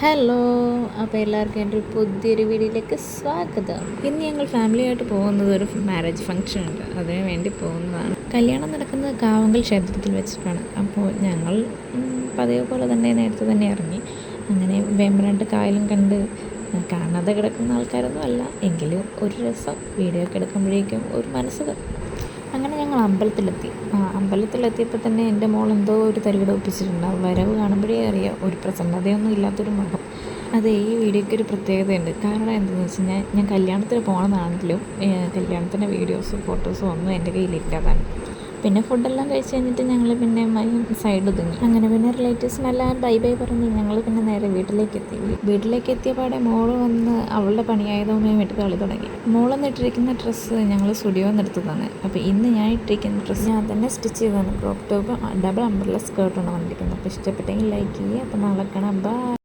Hello, അപ്പോൾ എല്ലാവർക്കും എൻ്റെ ഒരു പുതിയൊരു വീഡിയോയിലേക്ക് സ്വാഗതം. ഇന്ന് ഞങ്ങൾ ഫാമിലിയായിട്ട് പോകുന്നത് ഒരു മാരേജ് ഫംഗ്ഷൻ ഉണ്ട്, അതിന് വേണ്ടി പോകുന്നതാണ്. കല്യാണം നടക്കുന്നത് കാവങ്കൽ ക്ഷേത്രത്തിൽ വെച്ചിട്ടാണ്. അപ്പോൾ ഞങ്ങൾ പതിവ് പോലെ തന്നെ നേരത്തെ തന്നെ ഇറങ്ങി. അങ്ങനെ വേമ്പനാട്ട് കായലും കണ്ട് കാണാതെ കിടക്കുന്ന ആൾക്കാരൊന്നും അല്ല, എങ്കിലും ഒരു രസം വീഡിയോ ഒക്കെ എടുക്കുമ്പോഴേക്കും ഒരു മനസ്സ്. അങ്ങനെ ഞങ്ങൾ അമ്പലത്തിലെത്തിയപ്പോൾ തന്നെ എൻ്റെ മോൾ എന്തോ ഒരു തരികിട ഒപ്പിച്ചിട്ടുണ്ടാവും. വരവ് കാണുമ്പോഴേ അറിയാം ഒരു പ്രസന്നതയൊന്നും ഇല്ലാത്തൊരു മുഖം. അത് ഈ വീഡിയോയ്ക്ക് ഒരു പ്രത്യേകതയുണ്ട്. കാരണം എന്താണെന്ന് വെച്ച് കഴിഞ്ഞാൽ ഞാൻ കല്യാണത്തിന് പോകണമെന്നാണെങ്കിലും കല്യാണത്തിൻ്റെ വീഡിയോസും ഫോട്ടോസും ഒന്നും എൻ്റെ കയ്യിലില്ലാതാണ്. പിന്നെ ഫുഡെല്ലാം കഴിച്ച് കഴിഞ്ഞിട്ട് ഞങ്ങൾ പിന്നെ സൈഡ് ഒതുങ്ങി. അങ്ങനെ പിന്നെ റിലേറ്റീവ്സിനെല്ലാം ബൈ ബൈ പറഞ്ഞ് ഞങ്ങൾ പിന്നെ നേരെ വീട്ടിലേക്ക് എത്തിയ പാടെ മോള് വന്ന് അവളുടെ പണിയായതുമായി വിട്ട് കളി തുടങ്ങി. മോളൊന്ന് ഇട്ടിരിക്കുന്ന ഡ്രസ്സ് ഞങ്ങൾ സ്റ്റുഡിയോയിൽ നിന്ന് എടുത്തതാണ്. അപ്പോൾ ഇന്ന് ഞാൻ ഇട്ടിരിക്കുന്ന ഡ്രസ്സ് ഞാൻ തന്നെ സ്റ്റിച്ച് ചെയ്തതാണ്. ക്രോപ്പ് ടോപ്പ്, ഡബിൾ അംബ്രല്ല സ്കേർട്ടാണ് വന്നിരിക്കുന്നത്. അപ്പോൾ ഇഷ്ടപ്പെട്ടെങ്കിൽ ലൈക്ക് ചെയ്യുക. അപ്പോൾ നാളെ കാണാം. ബൈ.